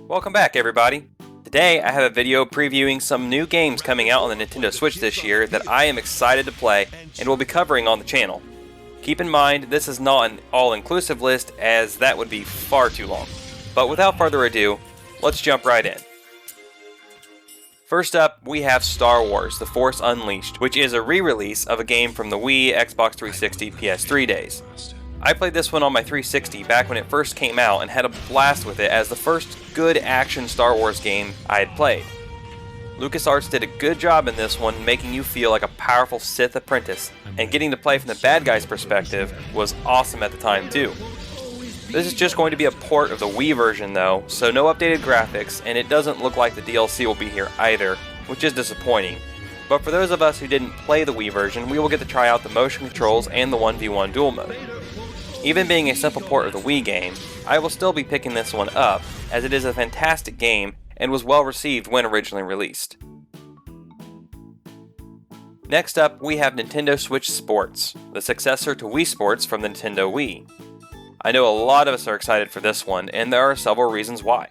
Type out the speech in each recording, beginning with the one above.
Welcome back, everybody. Today I have a video previewing some new games coming out on the Nintendo Switch this year that I am excited to play and will be covering on the channel. Keep in mind, this is not an all-inclusive list, as that would be far too long. But without further ado, let's jump right in. First up, we have Star Wars: The Force Unleashed, which is a re-release of a game from the Wii, Xbox 360, PS3 days. I played this one on my 360 back when it first came out and had a blast with it as the first good action Star Wars game I had played. LucasArts did a good job in this one, making you feel like a powerful Sith apprentice, and getting to play from the bad guy's perspective was awesome at the time too. This is just going to be a port of the Wii version though, so no updated graphics, and it doesn't look like the DLC will be here either, which is disappointing. But for those of us who didn't play the Wii version, we will get to try out the motion controls and the 1v1 duel mode. Even being a simple port of the Wii game, I will still be picking this one up, as it is a fantastic game and was well received when originally released. Next up, we have Nintendo Switch Sports, the successor to Wii Sports from the Nintendo Wii. I know a lot of us are excited for this one, and there are several reasons why.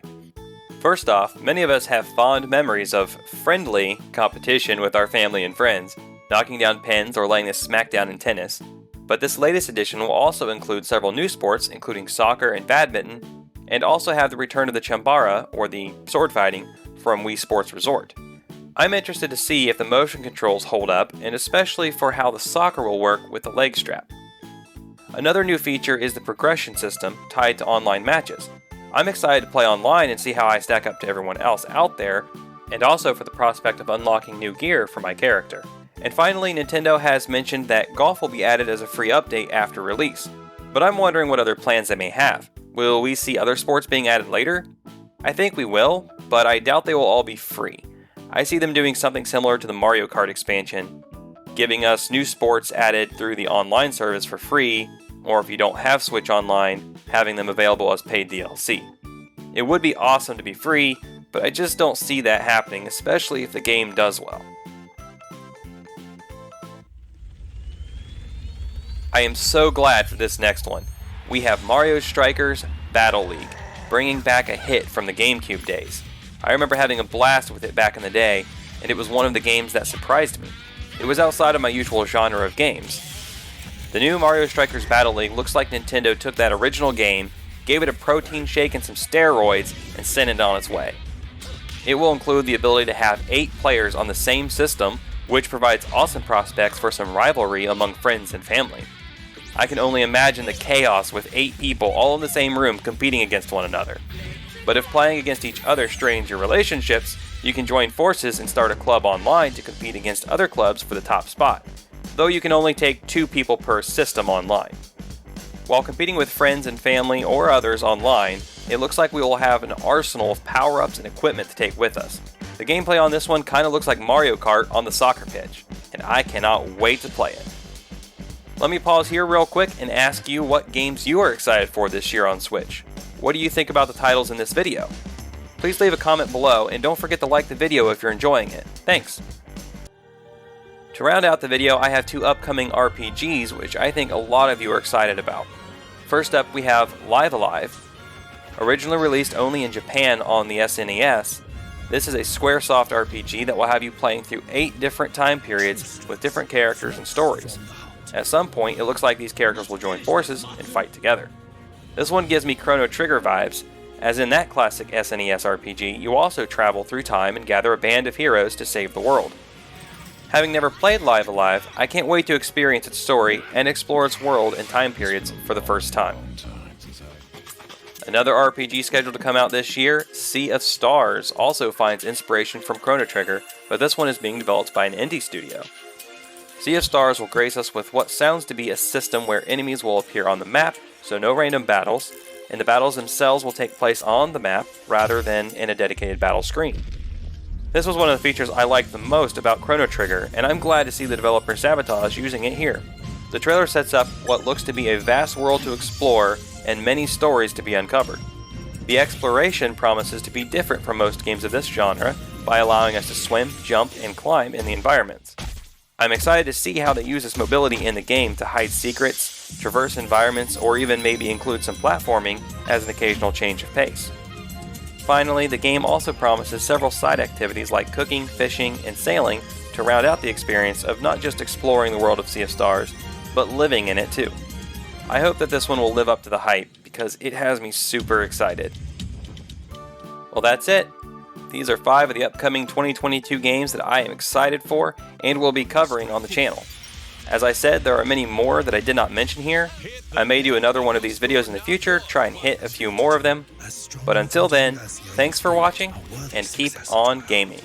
First off, many of us have fond memories of friendly competition with our family and friends, knocking down pens or laying the smackdown in tennis. But this latest edition will also include several new sports, including soccer and badminton, and also have the return of the Chambara, or the sword fighting, from Wii Sports Resort. I'm interested to see if the motion controls hold up, and especially for how the soccer will work with the leg strap. Another new feature is the progression system tied to online matches. I'm excited to play online and see how I stack up to everyone else out there, and also for the prospect of unlocking new gear for my character. And finally, Nintendo has mentioned that golf will be added as a free update after release. But I'm wondering what other plans they may have. Will we see other sports being added later? I think we will, but I doubt they will all be free. I see them doing something similar to the Mario Kart expansion, giving us new sports added through the online service for free, or if you don't have Switch Online, having them available as paid DLC. It would be awesome to be free, but I just don't see that happening, especially if the game does well. I am so glad for this next one. We have Mario Strikers Battle League, bringing back a hit from the GameCube days. I remember having a blast with it back in the day, and it was one of the games that surprised me. It was outside of my usual genre of games. The new Mario Strikers Battle League looks like Nintendo took that original game, gave it a protein shake and some steroids, and sent it on its way. It will include the ability to have 8 players on the same system, which provides awesome prospects for some rivalry among friends and family. I can only imagine the chaos with 8 people all in the same room competing against one another. But if playing against each other strains your relationships, you can join forces and start a club online to compete against other clubs for the top spot, though you can only take 2 people per system online. While competing with friends and family or others online, it looks like we will have an arsenal of power-ups and equipment to take with us. The gameplay on this one kinda looks like Mario Kart on the soccer pitch, and I cannot wait to play it. Let me pause here real quick and ask you what games you are excited for this year on Switch. What do you think about the titles in this video? Please leave a comment below, and don't forget to like the video if you're enjoying it. Thanks! To round out the video, I have 2 upcoming RPGs which I think a lot of you are excited about. First up, we have Live Alive. Originally released only in Japan on the SNES, this is a Squaresoft RPG that will have you playing through 8 different time periods with different characters and stories. At some point, it looks like these characters will join forces and fight together. This one gives me Chrono Trigger vibes, as in that classic SNES RPG, you also travel through time and gather a band of heroes to save the world. Having never played Live Alive, I can't wait to experience its story and explore its world and time periods for the first time. Another RPG scheduled to come out this year, Sea of Stars, also finds inspiration from Chrono Trigger, but this one is being developed by an indie studio. Sea of Stars will grace us with what sounds to be a system where enemies will appear on the map, so no random battles, and the battles themselves will take place on the map rather than in a dedicated battle screen. This was one of the features I liked the most about Chrono Trigger, and I'm glad to see the developer Sabotage using it here. The trailer sets up what looks to be a vast world to explore and many stories to be uncovered. The exploration promises to be different from most games of this genre by allowing us to swim, jump, and climb in the environments. I'm excited to see how they use this mobility in the game to hide secrets, traverse environments, or even maybe include some platforming as an occasional change of pace. Finally, the game also promises several side activities like cooking, fishing, and sailing to round out the experience of not just exploring the world of Sea of Stars, but living in it too. I hope that this one will live up to the hype because it has me super excited. Well, that's it. These are 5 of the upcoming 2022 games that I am excited for and will be covering on the channel. As I said, there are many more that I did not mention here. I may do another one of these videos in the future, try and hit a few more of them. But until then, thanks for watching and keep on gaming.